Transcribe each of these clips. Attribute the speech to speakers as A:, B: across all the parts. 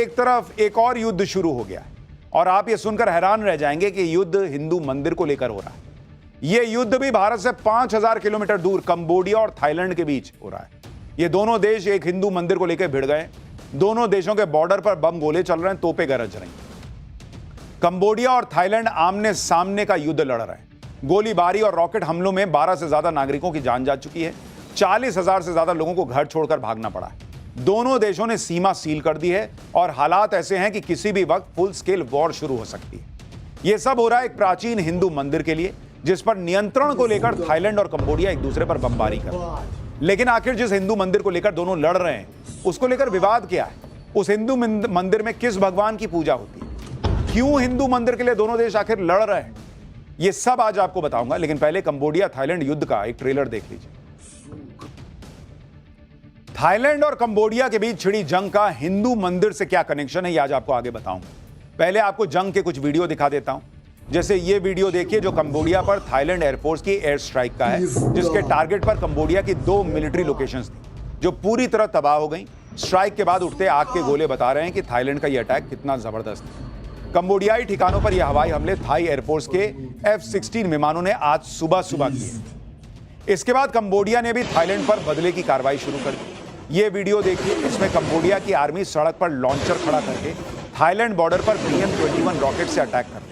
A: एक तरफ एक और युद्ध शुरू हो गया है और आप ये सुनकर हैरान रह जाएंगे कि युद्ध हिंदू मंदिर को लेकर हो रहा है। यह युद्ध भी भारत से 5000 किलोमीटर दूर कंबोडिया और थाईलैंड के बीच हो रहा है। ये दोनों देश एक हिंदू मंदिर को लेकर भिड़ गए। दोनों देशों के बॉर्डर पर बम गोले चल रहे हैं, तोपें गरज रही। कंबोडिया और थाईलैंड आमने सामने का युद्ध लड़ रहे हैं। गोलीबारी और रॉकेट हमलों में 12 से ज्यादा नागरिकों की जान जा चुकी है। 40,000 से ज्यादा लोगों को घर छोड़कर भागना पड़ा है। दोनों देशों ने सीमा सील कर दी है और हालात ऐसे हैं कि किसी भी वक्त फुल स्केल वॉर शुरू हो सकती है। यह सब हो रहा है एक प्राचीन हिंदू मंदिर के लिए, जिस पर नियंत्रण को लेकर थाईलैंड और कंबोडिया एक दूसरे पर बमबारी कर रहे हैं। लेकिन आखिर जिस हिंदू मंदिर को लेकर दोनों लड़ रहे हैं, उसको लेकर विवाद क्या है? उस हिंदू मंदिर में किस भगवान की पूजा होती है? क्यों हिंदू मंदिर के लिए दोनों देश आखिर लड़ रहे हैं? यह सब आज आपको बताऊंगा, लेकिन पहले कंबोडिया थाईलैंड युद्ध का एक ट्रेलर देख लीजिए। थाईलैंड और कंबोडिया के बीच छिड़ी जंग का हिंदू मंदिर से क्या कनेक्शन है, यह आज आपको आगे बताऊंगा। पहले आपको जंग के कुछ वीडियो दिखा देता हूं। जैसे ये वीडियो देखिए जो कंबोडिया पर थाईलैंड एयरफोर्स की एयर स्ट्राइक का है, जिसके टारगेट पर कंबोडिया की 2 मिलिट्री लोकेशंस थी जो पूरी तरह तबाह हो गई। स्ट्राइक के बाद उठते आग के गोले बता रहे हैं कि थाईलैंड का यह अटैक कितना जबरदस्त है। कंबोडियाई ठिकानों पर यह हवाई हमले थाई एयरफोर्स के F-16 विमानों ने आज सुबह किए। इसके बाद कंबोडिया ने भी थाईलैंड पर बदले की कार्रवाई शुरू कर दी। यह वीडियो देखिए, इसमें कंबोडिया की आर्मी सड़क पर लॉन्चर खड़ा करके थाईलैंड बॉर्डर पर BM-21 रॉकेट से अटैक कर रही।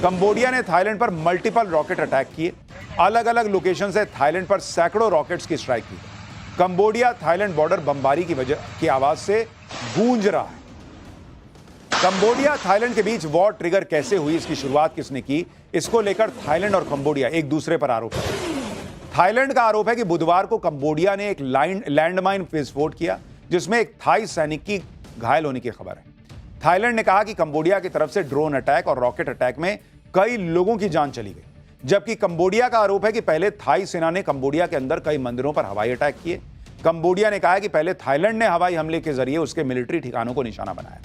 A: कंबोडिया ने थाईलैंड पर मल्टीपल रॉकेट अटैक किए। अलग अलग लोकेशन से थाईलैंड पर सैकड़ों रॉकेट्स की स्ट्राइक की। कंबोडिया थाईलैंड बॉर्डर बमबारी की आवाज से गूंज रहा है। कंबोडिया थाईलैंड के बीच वॉर ट्रिगर कैसे हुई, इसकी शुरुआत किसने की, इसको लेकर थाईलैंड और कंबोडिया एक दूसरे पर आरोप है। थाईलैंड का आरोप है कि बुधवार को कंबोडिया ने एक लैंडमाइन विस्फोट किया, जिसमें एक थाई सैनिक की घायल होने की खबर है। थाईलैंड ने कहा कि कंबोडिया की तरफ से ड्रोन अटैक और रॉकेट अटैक में कई लोगों की जान चली गई, जबकि कंबोडिया का आरोप है कि पहले थाई सेना ने कंबोडिया के अंदर कई मंदिरों पर हवाई अटैक किए। कंबोडिया ने कहा कि पहले थाईलैंड ने हवाई हमले के जरिए उसके मिलिट्री ठिकानों को निशाना बनाया।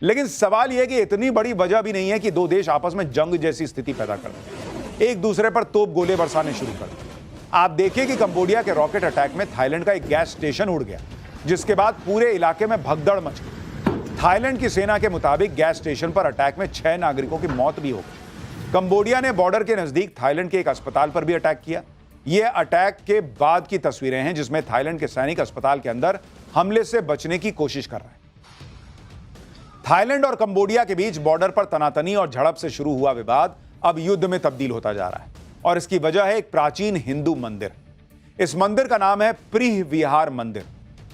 A: लेकिन सवाल यह कि इतनी बड़ी वजह भी नहीं है कि दो देश आपस में जंग जैसी स्थिति पैदा कर दें, एक दूसरे पर तोप गोले बरसाने शुरू कर दें। आप देखिए कि कंबोडिया के रॉकेट अटैक में थाईलैंड का एक गैस स्टेशन उड़ गया, जिसके बाद पूरे इलाके में भगदड़ मच गई। थाईलैंड की सेना के मुताबिक गैस स्टेशन पर अटैक में 6 नागरिकों की मौत भी हो गई। कंबोडिया ने बॉर्डर के नजदीक थाईलैंड के एक अस्पताल पर भी अटैक किया। यह अटैक के बाद की तस्वीरें हैं, जिसमें थाईलैंड के सैनिक अस्पताल के अंदर हमले से बचने की कोशिश कर रहे हैं। थाईलैंड और कंबोडिया के बीच बॉर्डर पर तनातनी और झड़प से शुरू हुआ विवाद अब युद्ध में तब्दील होता जा रहा है, और इसकी वजह है एक प्राचीन हिंदू मंदिर। इस मंदिर का नाम है प्रीह विहार मंदिर,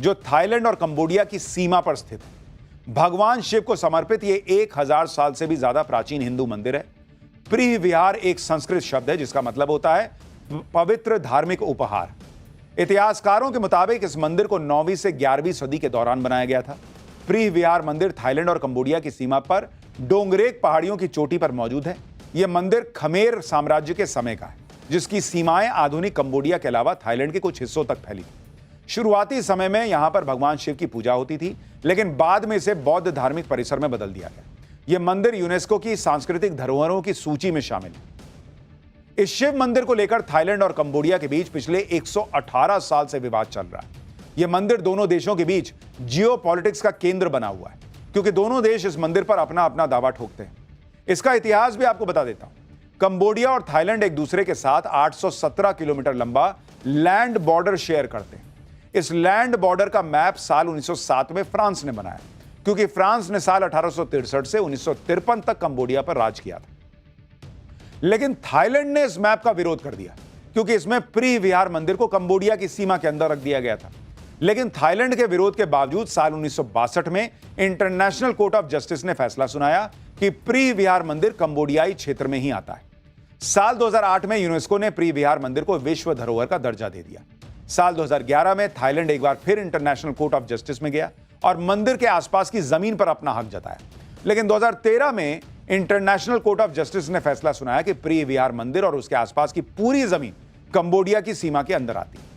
A: जो थाईलैंड और कंबोडिया की सीमा पर स्थित है। भगवान शिव को समर्पित यह 1000 साल से भी ज्यादा प्राचीन हिंदू मंदिर है। प्रीह विहार एक संस्कृत शब्द है जिसका मतलब होता है पवित्र धार्मिक उपहार। इतिहासकारों के मुताबिक इस मंदिर को 9वीं से 11वीं सदी के दौरान बनाया गया था। प्रीह विहार मंदिर थाईलैंड और कंबोडिया की सीमा पर डोंगरेक पहाड़ियों की चोटी पर मौजूद है। यह मंदिर खमेर साम्राज्य के समय का है, जिसकी सीमाएं आधुनिक कंबोडिया के अलावा थाईलैंड के कुछ हिस्सों तक फैली थी। शुरुआती समय में यहां पर भगवान शिव की पूजा होती थी, लेकिन बाद में इसे बौद्ध धार्मिक परिसर में बदल दिया गया। यह मंदिर यूनेस्को की सांस्कृतिक धरोहरों की सूची में शामिल है। इस शिव मंदिर को लेकर थाईलैंड और कंबोडिया के बीच पिछले 118 साल से विवाद चल रहा है। यह मंदिर दोनों देशों के बीच जियोपॉलिटिक्स का केंद्र बना हुआ है, क्योंकि दोनों देश इस मंदिर पर अपना अपना दावा ठोकते हैं। इसका इतिहास भी आपको बता देता हूं। कंबोडिया और थाईलैंड एक दूसरे के साथ 817 किलोमीटर लंबा लैंड बॉर्डर शेयर करते हैं। इस लैंड बॉर्डर का मैप साल 1907 में फ्रांस ने बनाया, क्योंकि फ्रांस ने साल 1863 से 1953 तक कंबोडिया पर राज किया था। लेकिन थाईलैंड ने इस मैप का विरोध कर दिया, क्योंकि इसमें प्रीह विहार मंदिर को कंबोडिया की सीमा के अंदर रख दिया गया था। लेकिन थाईलैंड के विरोध के बावजूद साल 1962 में इंटरनेशनल कोर्ट ऑफ जस्टिस ने फैसला सुनाया कि प्रीह विहार मंदिर कंबोडियाई क्षेत्र में ही आता है। साल 2008 में यूनेस्को ने प्रीह विहार मंदिर को विश्व धरोहर का दर्जा दे दिया। साल 2011 में थाईलैंड एक बार फिर इंटरनेशनल कोर्ट ऑफ जस्टिस में गया और मंदिर के आसपास की जमीन पर अपना हक जताया। लेकिन 2013 में इंटरनेशनल कोर्ट ऑफ जस्टिस ने फैसला सुनाया कि प्रीह विहार मंदिर और उसके आसपास की पूरी जमीन कंबोडिया की सीमा के अंदर आती है।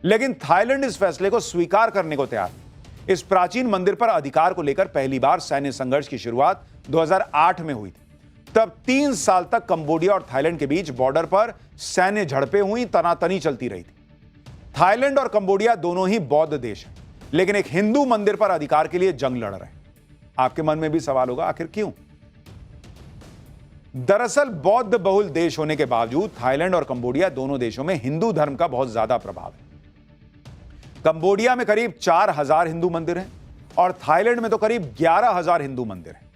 A: लेकिन थाईलैंड इस फैसले को स्वीकार करने को तैयार है। इस प्राचीन मंदिर पर अधिकार को लेकर पहली बार सैन्य संघर्ष की शुरुआत 2008 में हुई थी। तब 3 साल तक कंबोडिया और थाईलैंड के बीच बॉर्डर पर सैन्य झड़पें हुई, तनातनी चलती रही थी। थाईलैंड और कंबोडिया दोनों ही बौद्ध देश हैं, लेकिन एक हिंदू मंदिर पर अधिकार के लिए जंग लड़ रहे हैं। आपके मन में भी सवाल होगा, आखिर क्यों? दरअसल बौद्ध बहुल देश होने के बावजूद थाईलैंड और कंबोडिया दोनों देशों में हिंदू धर्म का बहुत ज्यादा प्रभाव है। कंबोडिया में करीब 4000 हिंदू मंदिर हैं और थाईलैंड में तो करीब 11000 हिंदू मंदिर हैं।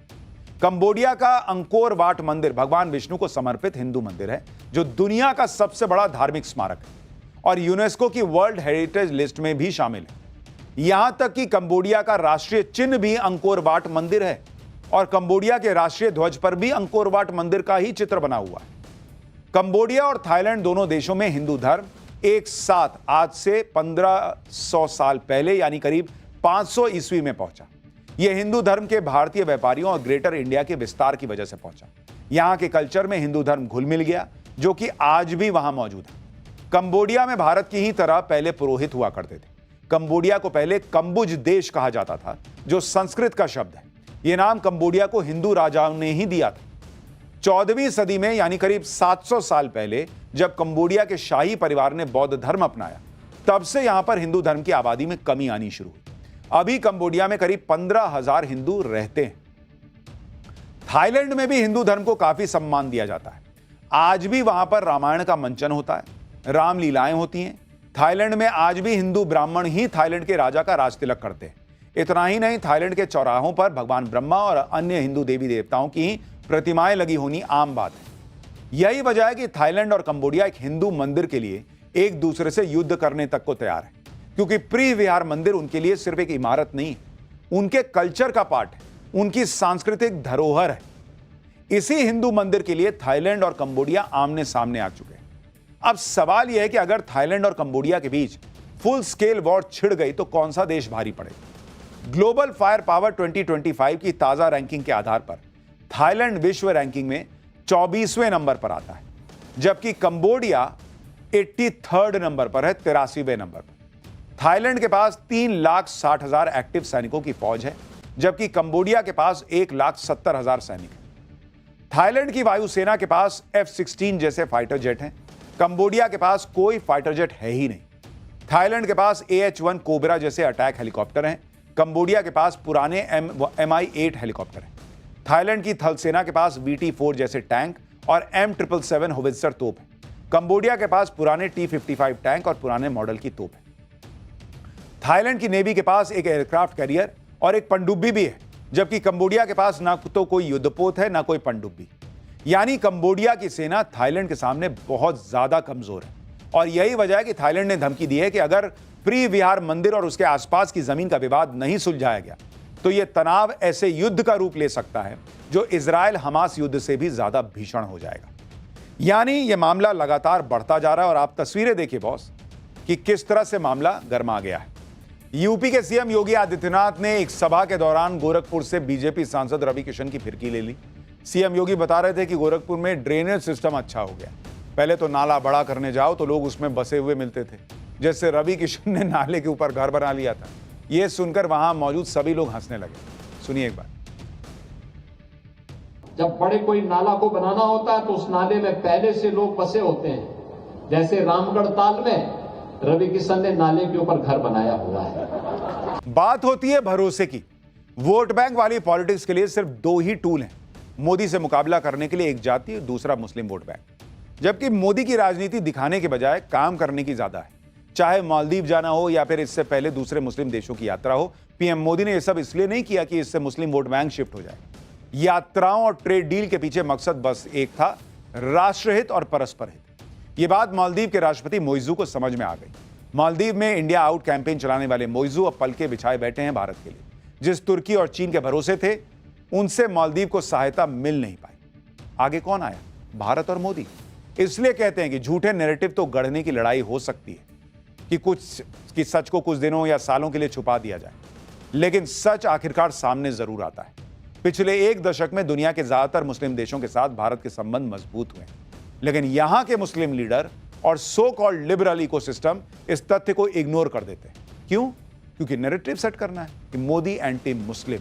A: कंबोडिया का अंकोर वाट मंदिर भगवान विष्णु को समर्पित हिंदू मंदिर है, जो दुनिया का सबसे बड़ा धार्मिक स्मारक है और यूनेस्को की वर्ल्ड हेरिटेज लिस्ट में भी शामिल है। यहां तक कि कंबोडिया का राष्ट्रीय चिन्ह भी अंकोर वाट मंदिर है और कंबोडिया के राष्ट्रीय ध्वज पर भी अंकोर वाट मंदिर का ही चित्र बना हुआ है। कंबोडिया और थाईलैंड दोनों देशों में हिंदू धर्म एक साथ आज से 1500 साल पहले यानी करीब 500 ईस्वी में पहुंचा। यह हिंदू धर्म के भारतीय व्यापारियों और ग्रेटर इंडिया के विस्तार की वजह से पहुंचा। यहां के कल्चर में हिंदू धर्म घुल मिल गया, जो कि आज भी वहां मौजूद है। कंबोडिया में भारत की ही तरह पहले पुरोहित हुआ करते थे। कंबोडिया को पहले कंबुज देश कहा जाता था, जो संस्कृत का शब्द है। यह नाम कंबोडिया को हिंदू राजाओं ने ही दिया था। 14वीं सदी में यानी करीब 700 साल पहले जब कंबोडिया के शाही परिवार ने बौद्ध धर्म अपनाया, तब से यहां पर हिंदू धर्म की आबादी में कमी आनी शुरू हुई। अभी कंबोडिया में करीब 15000 हिंदू रहते हैं। थाईलैंड में भी हिंदू धर्म को काफी सम्मान दिया जाता है। आज भी वहां पर रामायण का मंचन होता है, रामलीलाएं होती हैं। थाईलैंड में आज भी हिंदू ब्राह्मण ही थाईलैंड के राजा का राज तिलक करते हैं। इतना ही नहीं, थाईलैंड के चौराहों पर भगवान ब्रह्मा और अन्य हिंदू देवी देवताओं की प्रतिमाएं लगी होनी आम बात है। यही वजह है कि थाईलैंड और कंबोडिया एक हिंदू मंदिर के लिए एक दूसरे से युद्ध करने तक को तैयार है, क्योंकि प्रिविहार मंदिर उनके लिए सिर्फ एक इमारत नहीं, उनके कल्चर का पार्ट है, उनकी सांस्कृतिक धरोहर है। इसी हिंदू मंदिर के लिए थाईलैंड और कंबोडिया आमने सामने आ चुके हैं। अब सवाल यह है कि अगर थाईलैंड और कंबोडिया के बीच फुल स्केल वॉर छिड़ गई तो कौन सा देश भारी पड़ेगा? ग्लोबल फायर पावर 2025 की ताजा रैंकिंग के आधार पर थाईलैंड विश्व रैंकिंग में 24वें नंबर पर आता है, जबकि कंबोडिया 83rd नंबर पर है, 83वें नंबर पर। थाईलैंड के पास 3,60,000 एक्टिव सैनिकों की फौज है, जबकि कंबोडिया के पास 1,70,000 सैनिक हैं। थाईलैंड की वायुसेना के पास F-16 जैसे फाइटर जेट हैं, कंबोडिया के पास कोई फाइटर जेट है ही नहीं। थाईलैंड के पास AH-1 कोबरा जैसे अटैक हेलीकॉप्टर हैं, कंबोडिया के पास पुराने MI-8 हेलीकॉप्टर हैं। थाईलैंड की थल सेना के पास VT-4 जैसे टैंक और M777 होवित्जर तोप है। कंबोडिया के पास पुराने T-55 टैंक और पुराने मॉडल की तोप है। थाईलैंड की नेवी के पास एक एयरक्राफ्ट कैरियर और एक पनडुब्बी भी है, जबकि कंबोडिया के पास ना तो कोई युद्धपोत है, ना कोई पनडुब्बी। यानी कंबोडिया की सेना थाईलैंड के सामने बहुत ज्यादा कमजोर है और यही वजह है कि थाईलैंड ने धमकी दी है कि अगर प्रिविहार मंदिर और उसके आसपास की जमीन का विवाद नहीं सुलझाया गया तो यह तनाव ऐसे युद्ध का रूप ले सकता है जो इजराइल हमास युद्ध से भी ज्यादा भीषण हो जाएगा। यानी यह मामला लगातार बढ़ता जा रहा है और आप तस्वीरें देखिए बॉस कि किस तरह से मामला गर्मा गया है। यूपी के सीएम योगी आदित्यनाथ ने एक सभा के दौरान गोरखपुर से बीजेपी सांसद रवि किशन की फिरकी ले ली। सीएम योगी बता रहे थे कि गोरखपुर में ड्रेनेज सिस्टम अच्छा हो गया। पहले तो नाला बड़ा करने जाओ तो लोग उसमें बसे हुए मिलते थे, जैसे रवि किशन ने नाले के ऊपर घर बना लिया था। यह सुनकर वहां मौजूद सभी लोग हंसने लगे। सुनिए एक बार।
B: जब बड़े कोई नाला को बनाना होता है तो उस नाले में पहले से लोग बसे होते हैं। जैसे रामगढ़ ताल में रवि किशन ने नाले के ऊपर घर बनाया हुआ है।
A: बात होती है भरोसे की। वोट बैंक वाली पॉलिटिक्स के लिए सिर्फ दो ही टूल हैं मोदी से मुकाबला करने के लिए, एक जाति और दूसरा मुस्लिम वोट बैंक। जबकि मोदी की राजनीति दिखाने के बजाय काम करने की ज्यादा है। चाहे मालदीव जाना हो या फिर इससे पहले दूसरे मुस्लिम देशों की यात्रा हो, पीएम मोदी ने यह सब इसलिए नहीं किया कि इससे मुस्लिम वोट बैंक शिफ्ट हो जाए। यात्राओं और ट्रेड डील के पीछे मकसद बस एक था, राष्ट्रहित और परस्पर हित। यह बात मालदीव के राष्ट्रपति मोइजू को समझ में आ गई। मालदीव में इंडिया आउट कैंपेन चलाने वाले मोइजू अब पलके बिछाए बैठे हैं भारत के लिए। जिस तुर्की और चीन के भरोसे थे, उनसे मालदीव को सहायता मिल नहीं पाई। आगे कौन आया? भारत और मोदी। इसलिए कहते हैं कि झूठे नैरेटिव तो गढ़ने की लड़ाई हो सकती है कि सच को कुछ दिनों या सालों के लिए छुपा दिया जाए, लेकिन सच आखिरकार सामने जरूर आता है। पिछले एक दशक में दुनिया के ज्यादातर मुस्लिम देशों के साथ भारत के संबंध मजबूत हुए, लेकिन यहां के मुस्लिम लीडर और सो कॉल्ड लिबरल इकोसिस्टम इस तथ्य को इग्नोर कर देते हैं। क्यों? क्योंकि नैरेटिव सेट करना है कि मोदी एंटी मुस्लिम।